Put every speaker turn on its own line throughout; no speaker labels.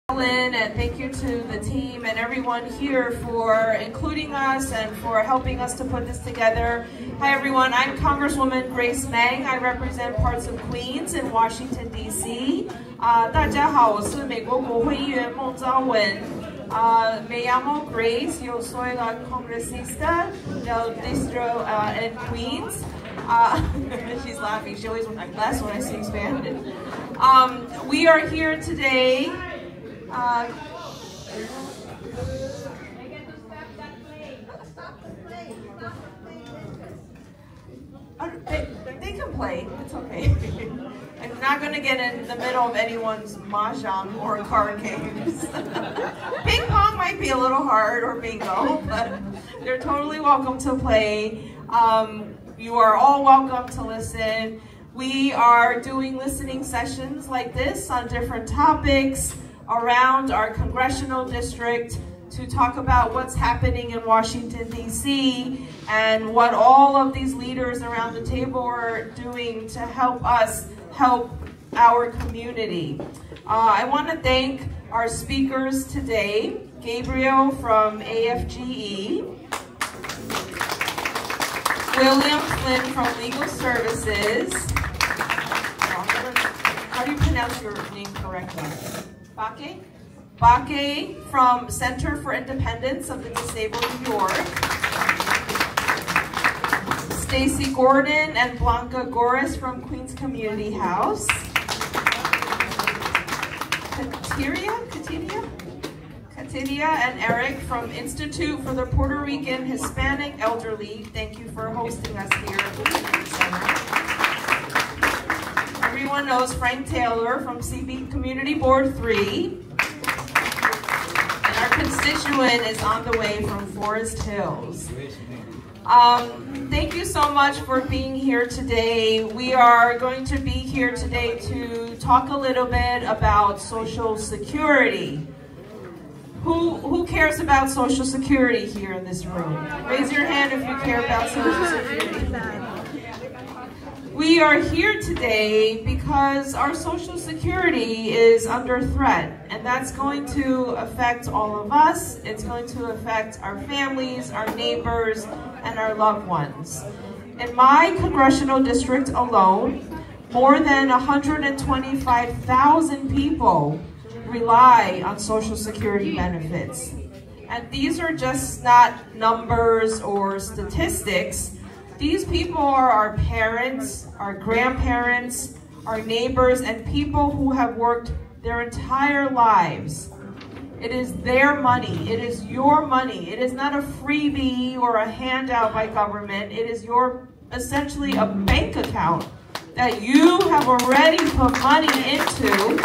And thank you to the team and everyone here for including us and for helping us to put this together. Hi everyone, I'm Congresswoman Grace Meng. I represent parts of Queens in Washington, D.C. 大家好，我是美国国会议员孟昭文。Me llamo Grace, yo soy la congresista del distrito in Queens. She's laughing, she always laughs when I speak Spanish. We are here today. They can play, it's okay. I'm not going to get in the middle of anyone's mahjong or card games. Ping pong might be a little hard, or bingo, but they're totally welcome to play. You are all welcome to listen. We are doing listening sessions like this on different topics around our congressional district to talk about what's happening in Washington, D.C. and what all of these leaders around the table are doing to help us help our community. I want to thank our speakers today, Gabriel from AFGE, William Flynn from Legal Services. How do you pronounce your name correctly? Bake? Bake from Center for Independence of the Disabled New York. Stacy Gordon and Blanca Goris from Queens Community House. Katiria and Eric from Institute for the Puerto Rican Hispanic Elderly. Thank you for hosting us here at the Community Center. Everyone knows Frank Taylor from CB Community Board 3. And our constituent is on the way from Forest Hills. Thank you so much for being here today. We are going to be here today to talk a little bit about Social Security. Who cares about Social Security here in this room? Raise your hand if you care about Social Security. We are here today because our Social Security is under threat, and that's going to affect all of us. It's going to affect our families, our neighbors, and our loved ones. In my congressional district alone, more than 125,000 people rely on Social Security benefits. And these are just not numbers or statistics. These people are our parents, our grandparents, our neighbors, and people who have worked their entire lives. It is their money. It is your money. It is not a freebie or a handout by government. It is essentially a bank account that you have already put money into,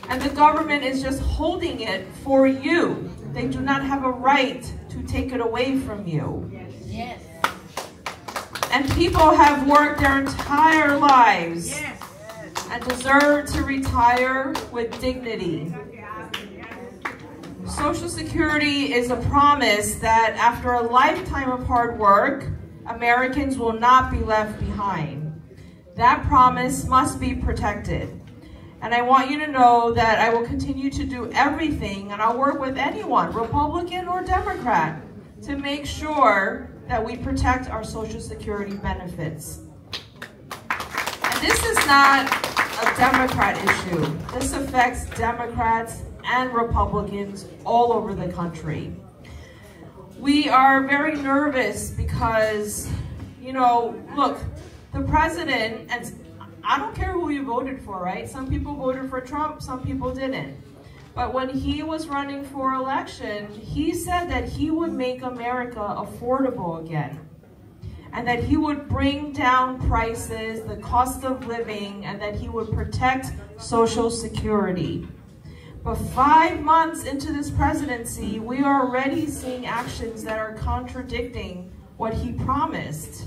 and the government is just holding it for you. They do not have a right to take it away from you. Yes. And people have worked their entire lives and deserve to retire with dignity. Social Security is a promise that after a lifetime of hard work, Americans will not be left behind. That promise must be protected. And I want you to know that I will continue to do everything, and I'll work with anyone, Republican or Democrat, to make sure that we protect our Social Security benefits. And this is not a Democrat issue. This affects Democrats and Republicans all over the country. We are very nervous because, you know, look, the president, and I don't care who you voted for, right? Some people voted for Trump, some people didn't. But when he was running for election, he said that he would make America affordable again, and that he would bring down prices, the cost of living, and that he would protect Social Security. But 5 months into this presidency, we are already seeing actions that are contradicting what he promised.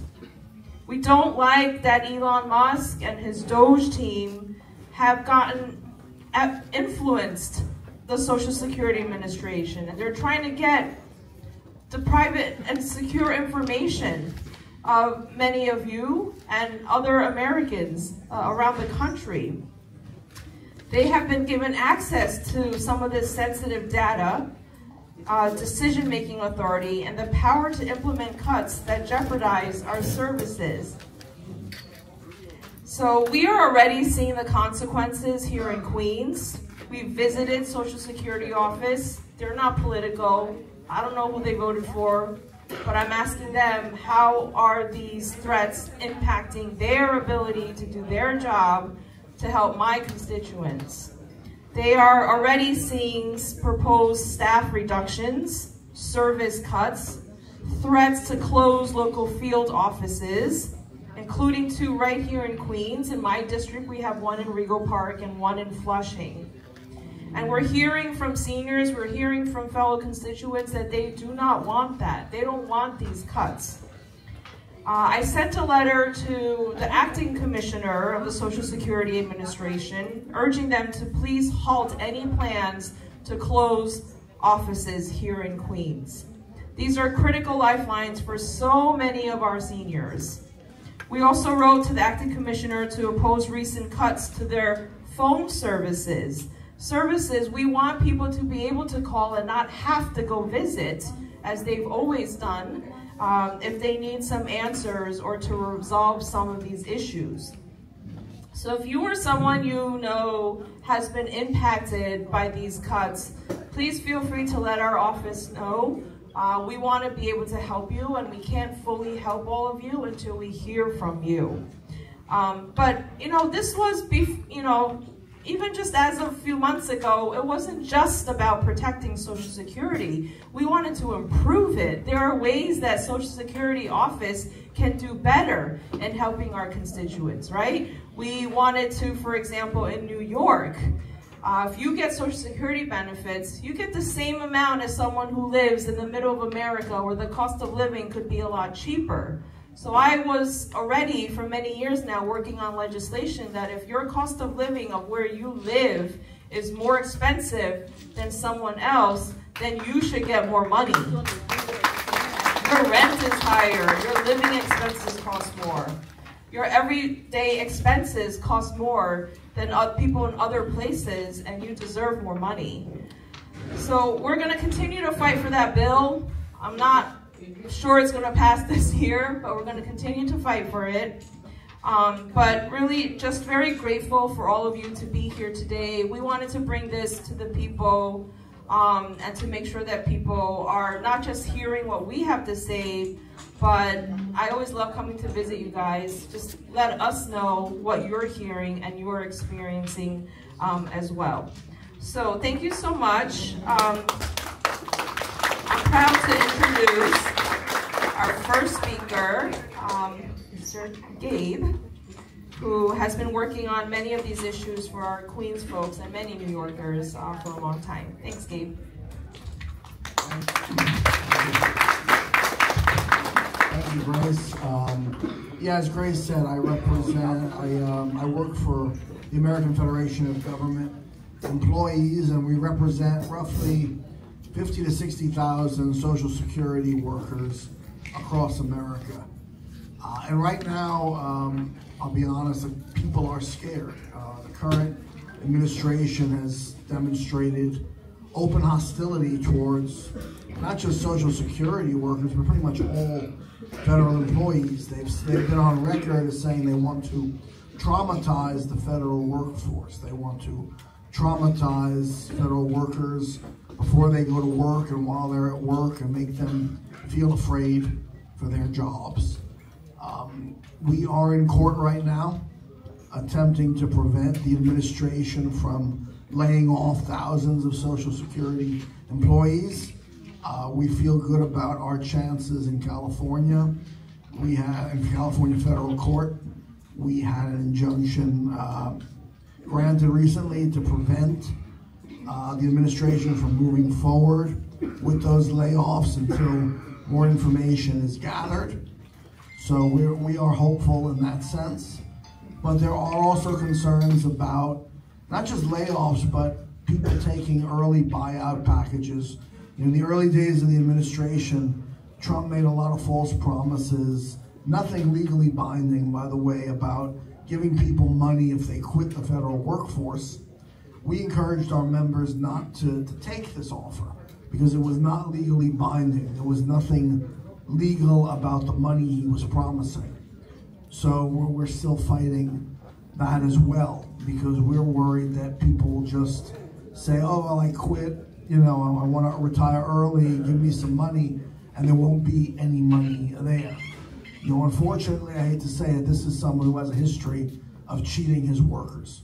We don't like that Elon Musk and his Doge team have influenced the Social Security Administration, and they're trying to get the private and secure information of many of you and other Americans around the country. They have been given access to some of this sensitive data, decision-making authority, and the power to implement cuts that jeopardize our services. So we are already seeing the consequences here in Queens. We visited Social Security office. They're not political. I don't know who they voted for, but I'm asking them, how are these threats impacting their ability to do their job to help my constituents? They are already seeing proposed staff reductions, service cuts, threats to close local field offices, including 2 right here in Queens. In my district, we have 1 in Regal Park and 1 in Flushing. And we're hearing from seniors, we're hearing from fellow constituents that they do not want that. They don't want these cuts. I sent a letter to the acting commissioner of the Social Security Administration, urging them to please halt any plans to close offices here in Queens. These are critical lifelines for so many of our seniors. We also wrote to the acting commissioner to oppose recent cuts to their phone services. We want people to be able to call and not have to go visit, as they've always done, if they need some answers or to resolve some of these issues. So if you or someone you know has been impacted by these cuts, please feel free to let our office know. We want to be able to help you, and we can't fully help all of you until we hear from you. But, this was, even just as of a few months ago, it wasn't just about protecting Social Security. We wanted to improve it. There are ways that Social Security office can do better in helping our constituents, right? We wanted to, for example, in New York, if you get Social Security benefits, you get the same amount as someone who lives in the middle of America, where the cost of living could be a lot cheaper. So I was already, for many years now, working on legislation that if your cost of living of where you live is more expensive than someone else, then you should get more money. Your rent is higher, your living expenses cost more. Your everyday expenses cost more than people in other places, and you deserve more money. So we're gonna continue to fight for that bill. I'm not sure it's going to pass this year, but we're going to continue to fight for it. But really just very grateful for all of you to be here today. We wanted to bring this to the people and to make sure that people are not just hearing what we have to say, but I always love coming to visit you guys. Just let us know what you're hearing and you're experiencing as well. So thank you so much. I'm proud to introduce our first speaker, Mr. Gabe, who has been working on many of these issues for our Queens folks and many New Yorkers for a long time. Thanks, Gabe.
Thank you, Grace. Yeah, as Grace said, I work for the American Federation of Government Employees, and we represent roughly 50 to 60,000 Social Security workers across America. And right now, I'll be honest, people are scared. The current administration has demonstrated open hostility towards not just Social Security workers, but pretty much all federal employees. They've been on record as saying they want to traumatize the federal workforce. They want to traumatize federal workers before they go to work and while they're at work, and make them feel afraid for their jobs. We are in court right now attempting to prevent the administration from laying off thousands of Social Security employees. We feel good about our chances in California. We had, in California federal court, we had an injunction granted recently to prevent the administration from moving forward with those layoffs until more information is gathered. So we are hopeful in that sense. But there are also concerns about not just layoffs, but people taking early buyout packages. In the early days of the administration, Trump made a lot of false promises, nothing legally binding, by the way, about giving people money if they quit the federal workforce. we encouraged our members not to take this offer because it was not legally binding. There was nothing legal about the money he was promising. So we're still fighting that as well because we're worried that people will just say, oh, well, I quit, you know, I want to retire early, give me some money, and there won't be any money there. You know, unfortunately, I hate to say it, this is someone who has a history of cheating his workers.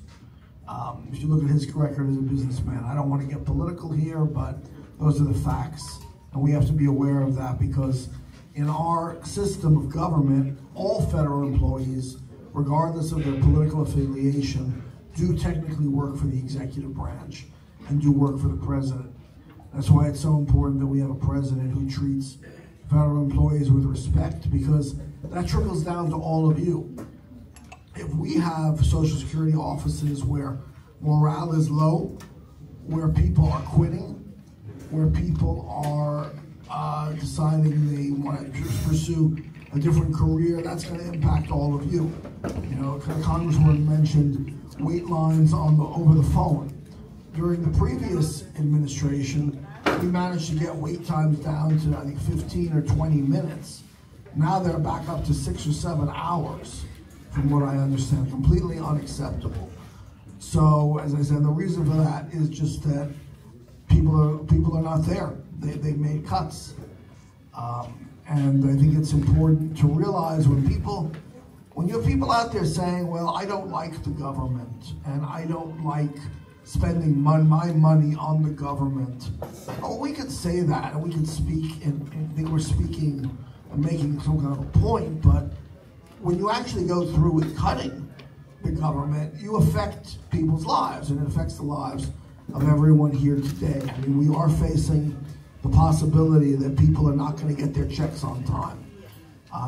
If you look at his record as a businessman, I don't want to get political here, but those are the facts. And we have to be aware of that because in our system of government, all federal employees, regardless of their political affiliation, do technically work for the executive branch and do work for the president. That's why it's so important that we have a president who treats federal employees with respect because that trickles down to all of you. If we have Social Security offices where morale is low, where people are quitting, where people are deciding they want to pursue a different career, that's going to impact all of you. You know, Congresswoman mentioned wait lines over the phone. During the previous administration, we managed to get wait times down to, I think, 15 or 20 minutes. Now they're back up to 6 or 7 hours, from what I understand, completely unacceptable. So, as I said, the reason for that is just that people are not there. They made cuts. And I think it's important to realize when you have people out there saying, well, I don't like the government, and I don't like spending my money on the government. Oh, we could say that, and we could speak, and think we're speaking and making some kind of a point, but when you actually go through with cutting the government, you affect people's lives, and it affects the lives of everyone here today. I mean, we are facing the possibility that people are not going to get their checks on time.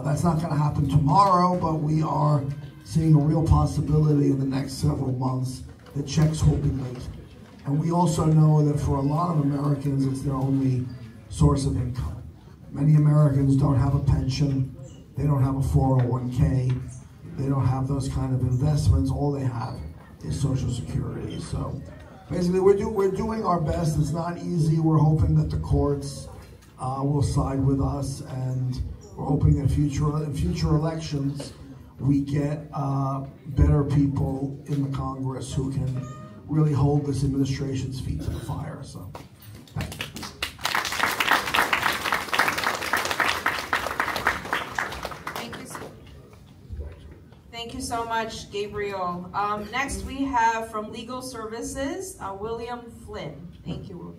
That's not going to happen tomorrow, but we are seeing a real possibility in the next several months that checks will be late. And we also know that for a lot of Americans, it's their only source of income. Many Americans don't have a pension, they don't have a 401k, they don't have those kind of investments. All they have is Social Security. So basically, we're doing our best. It's not easy. We're hoping that the courts will side with us, and we're hoping that in future elections we get better people in the Congress who can really hold this administration's feet to the fire. So, thank you.
Thank you so much, Gabriel. Next, we have from Legal Services, William Flynn. Thank you.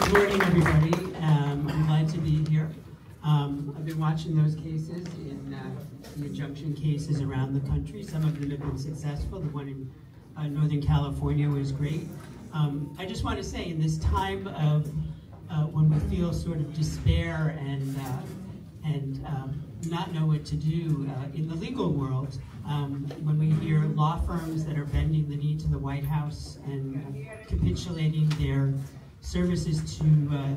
Good morning, everybody. I'm glad to be here. I've been watching those cases in the injunction cases around the country. Some of them have been successful. The one in Northern California was great. I just want to say, in this time of when we feel sort of despair and not know what to do in the legal world, when we hear law firms that are bending the knee to the White House and capitulating their services to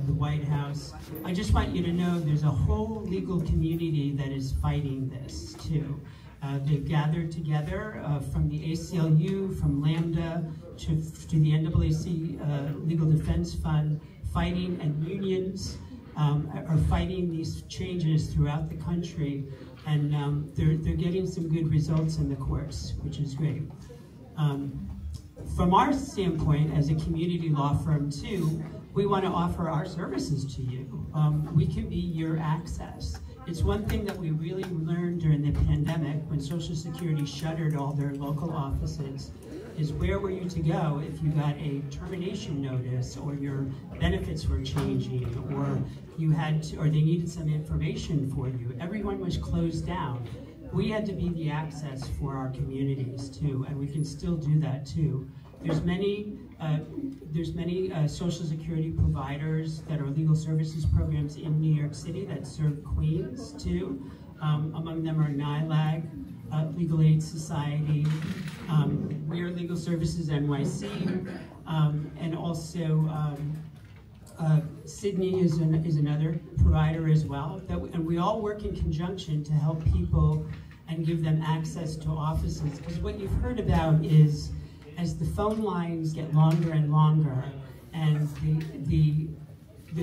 the White House, I just want you to know there's a whole legal community that is fighting this too. They've gathered together from the ACLU, from Lambda, to the NAAC Legal Defense Fund, fighting, and unions are fighting these changes throughout the country, and they're getting some good results in the courts, which is great. From our standpoint, as a community law firm too, we want to offer our services to you. We can be your access. It's one thing that we really learned during the pandemic when Social Security shuttered all their local offices, is where were you to go if you got a termination notice, or your benefits were changing, or you had to, or they needed some information for you. Everyone was closed down. We had to be the access for our communities too, and we can still do that too. There's many Social Security providers that are legal services programs in New York City that serve Queens too. Among them are NILAG, Legal Aid Society, We Are Legal Services NYC, and also Sydney is another provider as well. And we all work in conjunction to help people and give them access to offices. Because what you've heard about is, as the phone lines get longer and longer, and the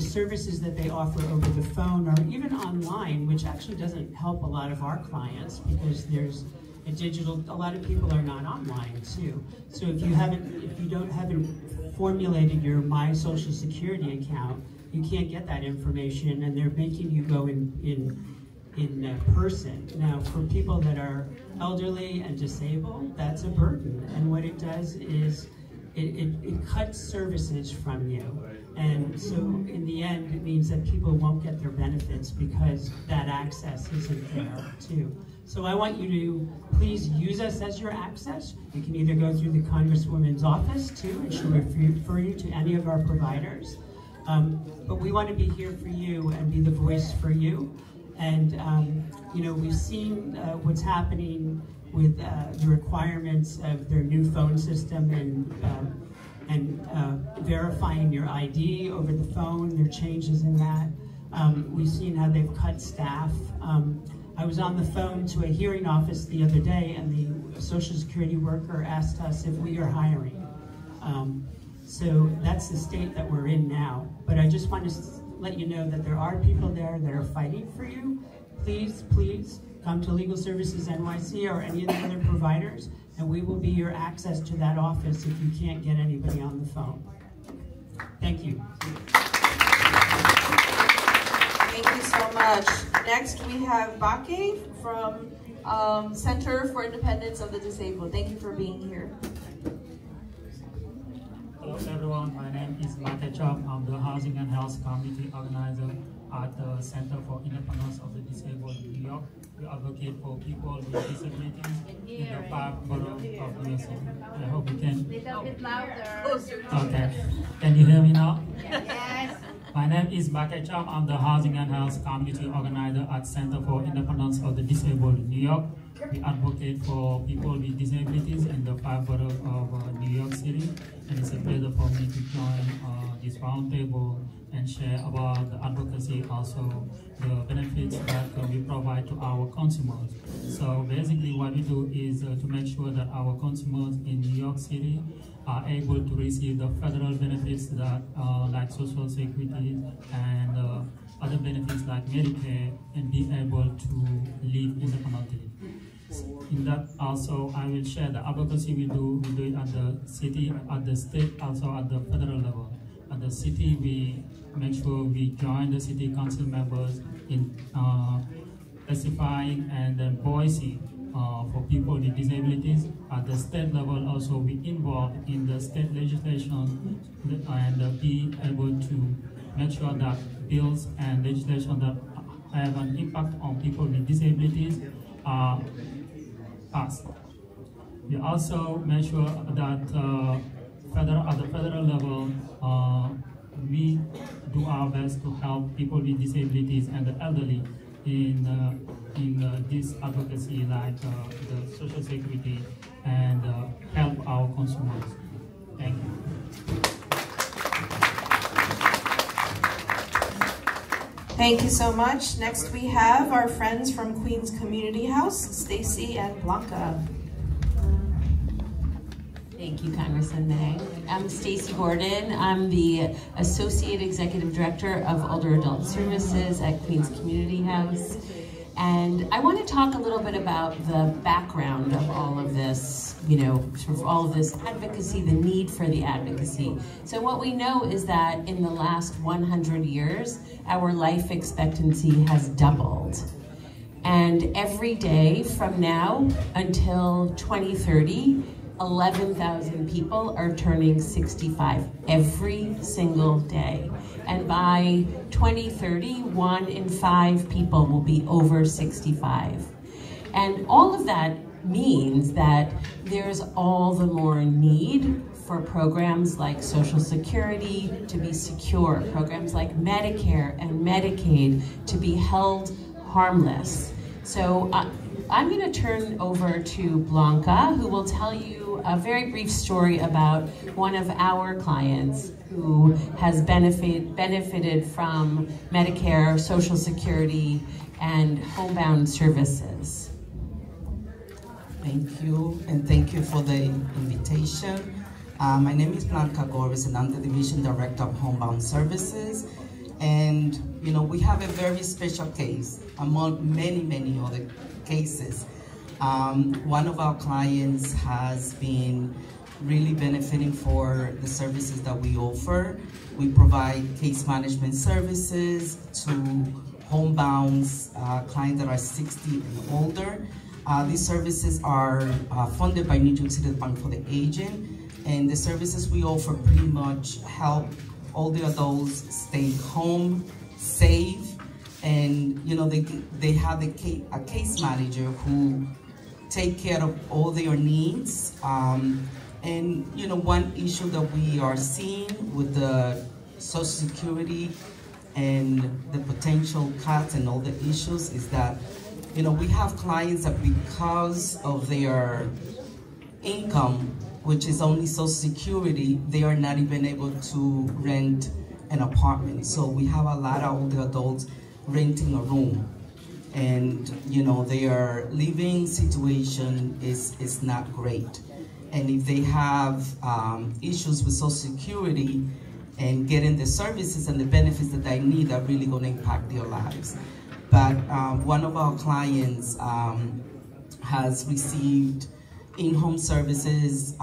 services that they offer over the phone or even online, which actually doesn't help a lot of our clients because there's a lot of people are not online too. So if you haven't formulated your My Social Security account, you can't get that information, and they're making you go in person. Now, for people that are elderly and disabled, that's a burden. And what it does is it cuts services from you. And so in the end, it means that people won't get their benefits because that access isn't there too. So I want you to please use us as your access. You can either go through the Congresswoman's office too, and she'll refer you to any of our providers. But we want to be here for you and be the voice for you. And you know, we've seen what's happening with the requirements of their new phone system and verifying your ID over the phone. There are changes in that. We've seen how they've cut staff. I was on the phone to a hearing office the other day, and the Social Security worker asked us if we are hiring. So that's the state that we're in now. But I just want to let you know that there are people there that are fighting for you. Please, please come to Legal Services NYC or any of the other providers, and we will be your access to that office if you can't get anybody on the phone. Thank you.
Thank you so much. Next, we have Bake from Center for Independence of the Disabled. Thank you for being here.
Hello everyone, my name is Bake. I'm the Housing and Health Committee Organizer at the Center for Independence of the Disabled in New York. We advocate for people with disabilities in the 5 boroughs of USA. I hope you can.
Little bit louder.
Okay. Can you hear me now?
Yes.
My name is Bake. I'm the Housing and Health Committee Organizer at Center for Independence of the Disabled in New York. We advocate for people with disabilities in the 5 boroughs of New York City, and it's a pleasure for me to join this roundtable and share about the advocacy, also the benefits that we provide to our consumers. So basically what we do is to make sure that our consumers in New York City are able to receive the federal benefits that like Social Security and other benefits like Medicare, and be able to live independently. In that also, I will share the advocacy we do it at the city, at the state, also at the federal level. At the city, we make sure we join the city council members in testifying and then voicing for people with disabilities. At the state level also, we involve in the state legislation and be able to make sure that bills and legislation that have an impact on people with disabilities are passed. We also make sure that at the federal level, we do our best to help people with disabilities and the elderly in this advocacy, like the Social Security, and help our consumers. Thank you.
Thank you so much. Next, we have our friends from Queens Community House, Stacy and Blanca.
Thank you, Congressman May. I'm Stacy Gordon. I'm the Associate Executive Director of Older Adult Services at Queens Community House. And I want to talk a little bit about the background of all of this, you know, sort of all of this advocacy, the need for the advocacy. So what we know is that in the last 100 years, our life expectancy has doubled. And every day from now until 2030, 11,000 people are turning 65 every single day. And by 2030, 1 in 5 people will be over 65. And all of that means that there's all the more need for programs like Social Security to be secure, programs like Medicare and Medicaid to be held harmless. So I'm going to turn over to Blanca, who will tell you a very brief story about one of our clients who has benefited from Medicare, Social Security, and homebound services.
Thank you, and thank you for the invitation. My name is Blanca Goris, and I'm the Division Director of Homebound Services. And, you know, we have a very special case among many, many other cases. One of our clients has been really benefiting for the services that we offer. We provide case management services to homebound clients that are 60 and older. These services are funded by New York City Bank for the Aging, and the services we offer pretty much help all the adults stay home, safe, and you know they have a case manager who take care of all their needs. And you know, one issue that we are seeing with the Social Security and the potential cuts and all the issues is that, you know, we have clients that because of their income, which is only Social Security, they are not even able to rent an apartment. So we have a lot of older adults renting a room. And, you know, their living situation is not great. And if they have issues with Social Security and getting the services and the benefits that they need, are really going to impact their lives. But one of our clients has received in-home services,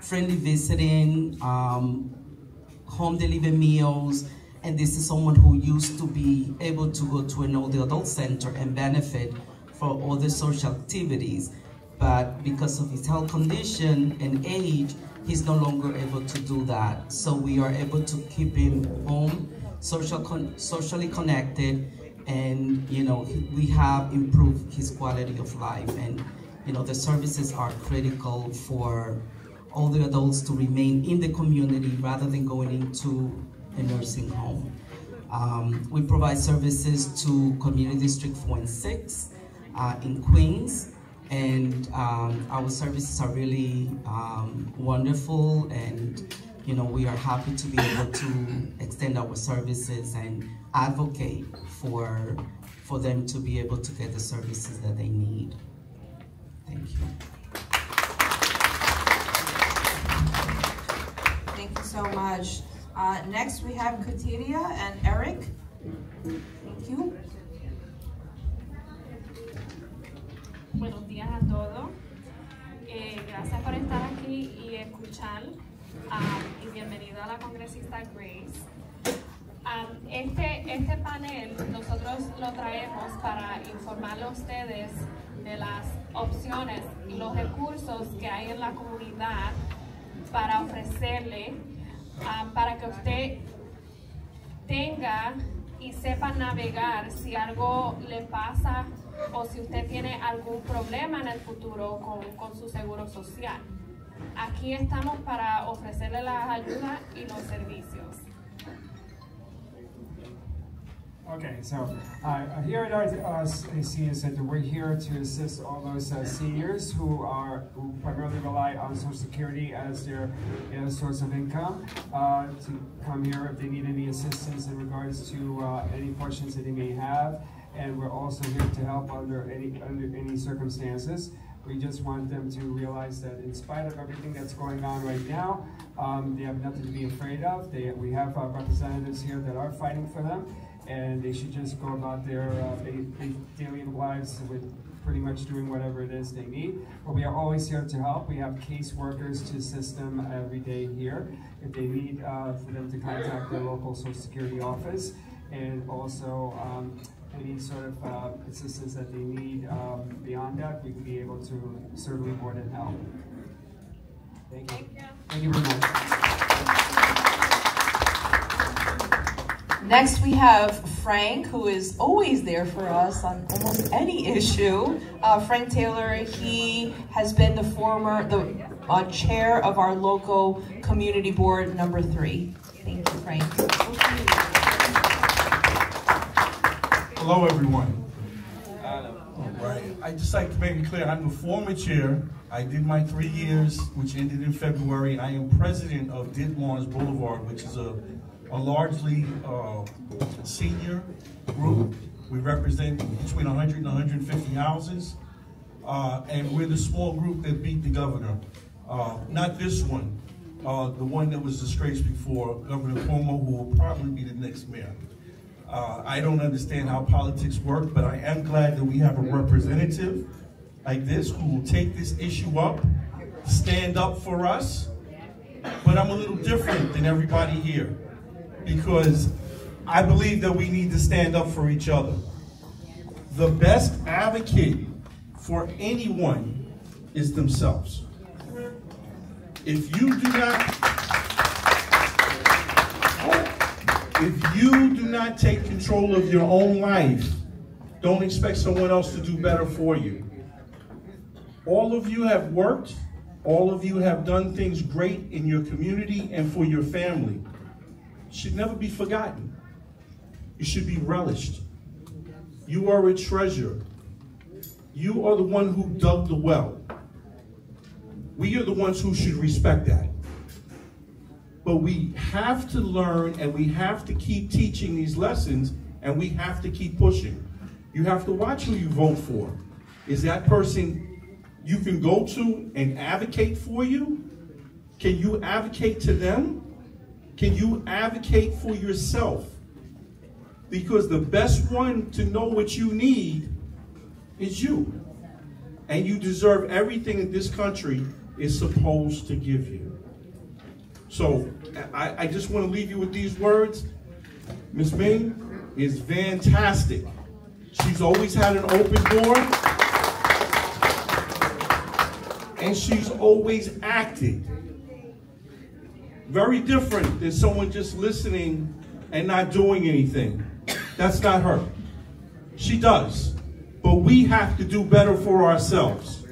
friendly visiting, home delivered meals, and this is someone who used to be able to go to an older adult center and benefit for other social activities. But because of his health condition and age, he's no longer able to do that. So we are able to keep him home, socially connected, and you know, we have improved his quality of life. And you know, the services are critical for all the adults to remain in the community rather than going into a nursing home. We provide services to Community District 4 and 6 in Queens. And our services are really wonderful, and you know, we are happy to be able to extend our services and advocate for them to be able to get the services that they need. Thank you.
Thank you so much. Next we have Kateria and Eric. Thank you.
Buenos días a todos. Gracias por estar aquí y escuchar. Y bienvenida a la congresista Grace. Este panel nosotros lo traemos para informarle a ustedes de las opciones y los recursos que hay en la comunidad para ofrecerle, para que usted tenga y sepa navegar si algo le pasa o si usted tiene algún problema en el futuro con su seguro social. Aquí estamos para ofrecerle las ayudas y los servicios.
Okay, so here at our senior center, we're here to assist all those seniors who primarily rely on Social Security as their source of income, to come here if they need any assistance in regards to any questions that they may have. And we're also here to help under any circumstances. We just want them to realize that in spite of everything that's going on right now, they have nothing to be afraid of. We have representatives here that are fighting for them, and they should just go about their daily lives with pretty much doing whatever it is they need. But we are always here to help. We have case workers to assist them every day here if they need for them to contact their local Social Security office, and also any sort of assistance that they need beyond that, we can be able to certainly board and help. Thank you. Thank you very much.
Next we have Frank, who is always there for us on almost any issue. Frank Taylor, he has been the chair of our local community board number 3. Thank you, Frank.
Hello, everyone. All right. I'd just like to make it clear, I'm the former chair. I did my 3 years, which ended in February. I am president of Ditmars Boulevard, which is a largely senior group. We represent between 100 and 150 houses. and we're the small group that beat the governor. Not this one, the one that was disgraced before, Governor Cuomo, who will probably be the next mayor. I don't understand how politics work, but I am glad that we have a representative like this who will take this issue up, stand up for us. But I'm a little different than everybody here because I believe that we need to stand up for each other. The best advocate for anyone is themselves. If you do not take control of your own life, don't expect someone else to do better for you. All of you have worked, all of you have done things great in your community and for your family. It should never be forgotten. You should be relished. You are a treasure. You are the one who dug the well. We are the ones who should respect that. But we have to learn and we have to keep teaching these lessons and we have to keep pushing. You have to watch who you vote for. Is that person you can go to and advocate for you? Can you advocate to them? Can you advocate for yourself? Because the best one to know what you need is you. And you deserve everything that this country is supposed to give you. So I just want to leave you with these words. Ms. Ming is fantastic. She's always had an open door. And she's always acted. Very different than someone just listening and not doing anything. That's not her. She does. But we have to do better for ourselves.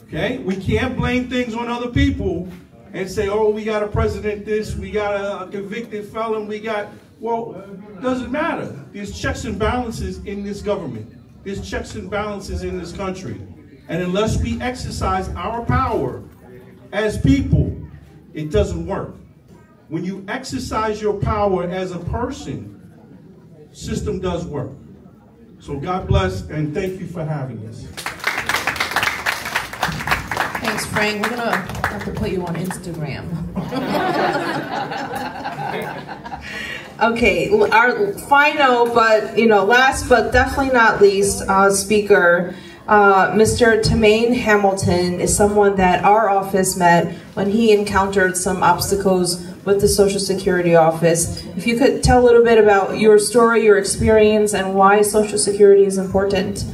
Okay? We can't blame things on other people and say, oh, we got a president this, we got a convicted felon, we got, well, it doesn't matter. There's checks and balances in this government. There's checks and balances in this country. And unless we exercise our power as people, it doesn't work. When you exercise your power as a person, system does work. So God bless and thank you for having us.
Thanks, Frank. We're gonna have to put you on Instagram. Okay, our final, but last but definitely not least, speaker, Mr. Tremaine Hamilton is someone that our office met when he encountered some obstacles with the Social Security office. If you could tell a little bit about your story, your experience, and why Social Security is important.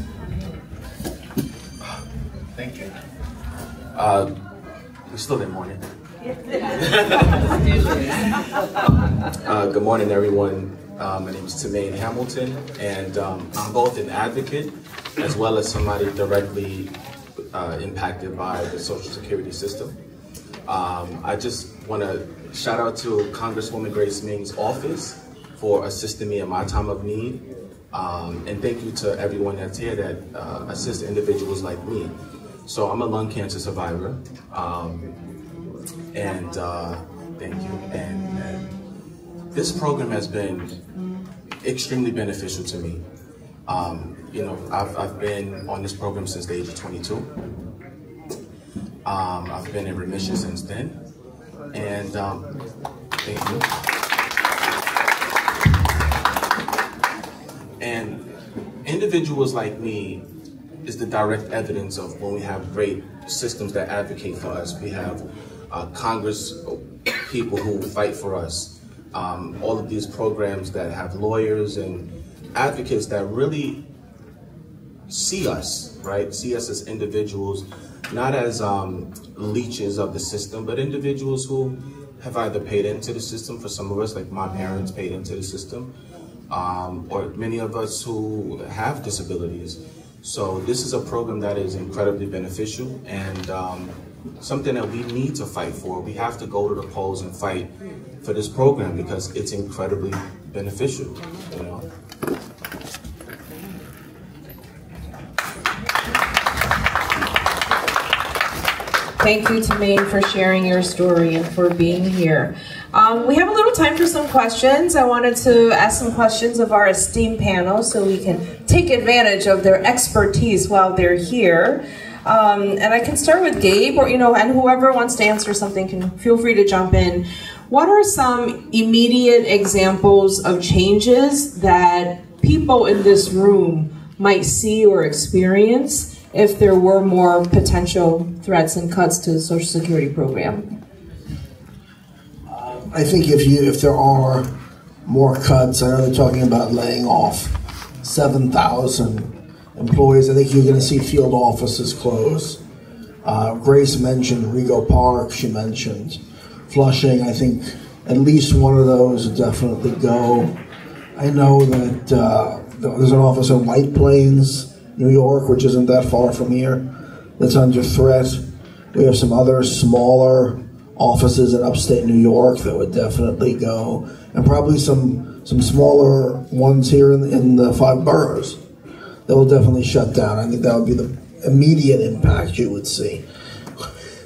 Thank you. We're still in morning. Good morning, everyone. My name is Tremaine Hamilton, and I'm both an advocate as well as somebody directly impacted by the Social Security system. I just want to shout out to Congresswoman Grace Ming's office for assisting me in my time of need. And thank you to everyone that's here that assists individuals like me. So I'm a lung cancer survivor. Thank you. And this program has been extremely beneficial to me. I've been on this program since the age of 22. I've been in remission since then. And thank you. And individuals like me is the direct evidence of when we have great systems that advocate for us. We have Congress people who fight for us. All of these programs that have lawyers and advocates that really see us, right? See us as individuals, not as leeches of the system, but individuals who have either paid into the system. For some of us, like my parents paid into the system, or many of us who have disabilities. So this is a program that is incredibly beneficial and something that we need to fight for. We have to go to the polls and fight for this program because it's incredibly beneficial, you know.
Thank you, Tremaine, for sharing your story and for being here. We have a little now time for some questions. I wanted to ask some questions of our esteemed panel so we can take advantage of their expertise while they're here. And I can start with Gabe, or and whoever wants to answer something can feel free to jump in. What are some immediate examples of changes that people in this room might see or experience if there were more potential threats and cuts to the Social Security program?
I think if there are more cuts, I know they're talking about laying off 7,000 employees. I think you're going to see field offices close. Grace mentioned Rego Park. She mentioned Flushing. I think at least one of those would definitely go. I know that there's an office in White Plains, New York, which isn't that far from here, that's under threat. We have some other smaller offices in upstate New York that would definitely go, and probably some smaller ones here in the 5 boroughs that will definitely shut down. I think that would be the immediate impact you would see,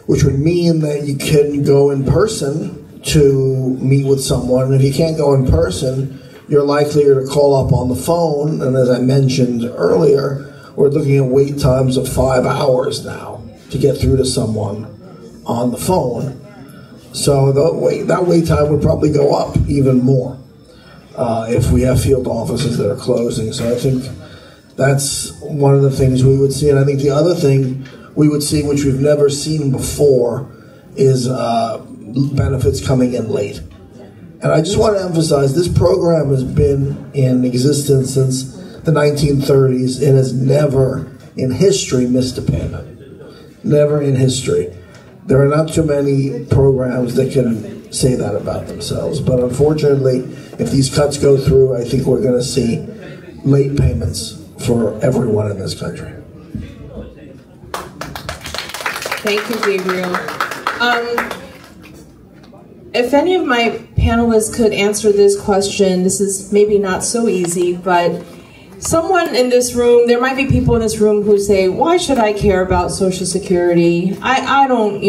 which would mean that you can go in person to meet with someone. If you can't go in person, you're likelier to call up on the phone, and as I mentioned earlier, we're looking at wait times of 5 hours now to get through to someone on the phone. So that wait time would probably go up even more if we have field offices that are closing. So I think that's one of the things we would see. And I think the other thing we would see, which we've never seen before, is benefits coming in late. And I just want to emphasize, this program has been in existence since the 1930s. It has never in history missed a payment. Never in history. There are not too many programs that can say that about themselves. But unfortunately, if these cuts go through, I think we're going to see late payments for everyone in this country.
Thank you, Gabriel. If any of my panelists could answer this question, this is maybe not so easy, but someone in this room, there might be people in this room who say, why should I care about Social Security? I don't,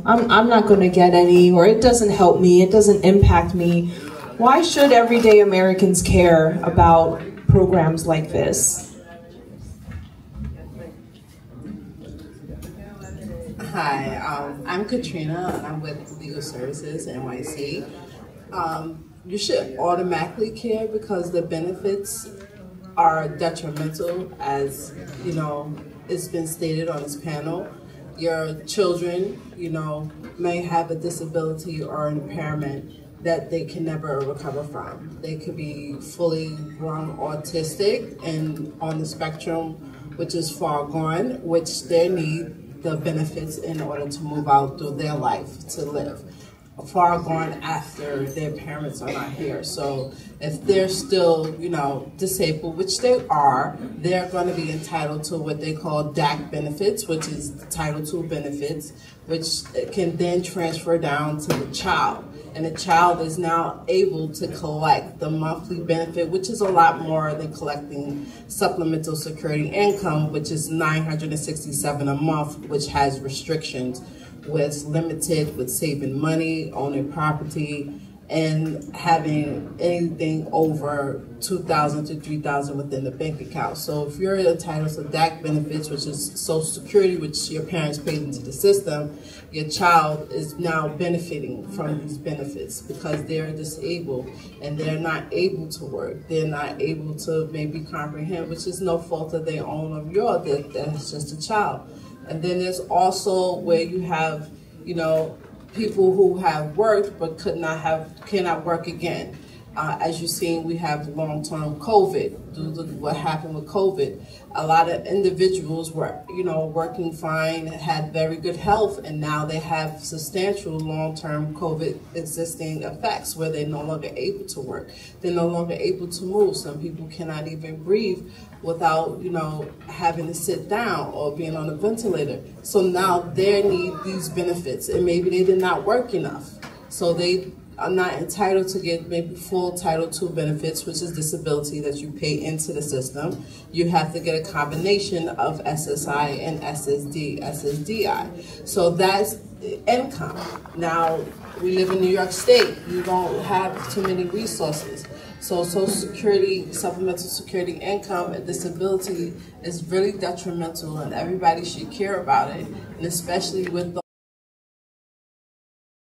I'm not going to get any, or it doesn't help me, it doesn't impact me. Why should everyday Americans care about programs like this?
Hi, I'm Katrina, and I'm with Legal Services NYC. You should automatically care because the benefits are detrimental, as it's been stated on this panel. Your children, may have a disability or an impairment that they can never recover from. They could be fully grown autistic and on the spectrum, which is far gone, which they need the benefits in order to move out through their life, to live. Far gone after their parents are not here. So if they're still, disabled, which they are, they're going to be entitled to what they call DAC benefits, which is Title II benefits, which can then transfer down to the child. And the child is now able to collect the monthly benefit, which is a lot more than collecting supplemental security income, which is $967 a month, which has restrictions with limited, with saving money, owning property, and having anything over $2,000 to $3,000 within the bank account. So if you're entitled to DAC benefits, which is Social Security, which your parents paid into the system, your child is now benefiting from these benefits because they're disabled and they're not able to work. They're not able to maybe comprehend, which is no fault of their own or yours, that's just a child. And then there's also where you have, people who have worked but cannot work again. As you've seen, we have long-term COVID. Due to what happened with COVID, a lot of individuals were, working fine, had very good health, and now they have substantial long-term COVID existing effects where they're no longer able to work. They're no longer able to move. Some people cannot even breathe without, having to sit down or being on a ventilator. So now they need these benefits, and maybe they did not work enough. So they are not entitled to get maybe full Title II benefits, which is disability that you pay into the system. You have to get a combination of SSI and SSDI. So that's income. Now, we live in New York State. You don't have too many resources. So Social Security, supplemental security income, and disability is really detrimental, and everybody should care about it, and especially with the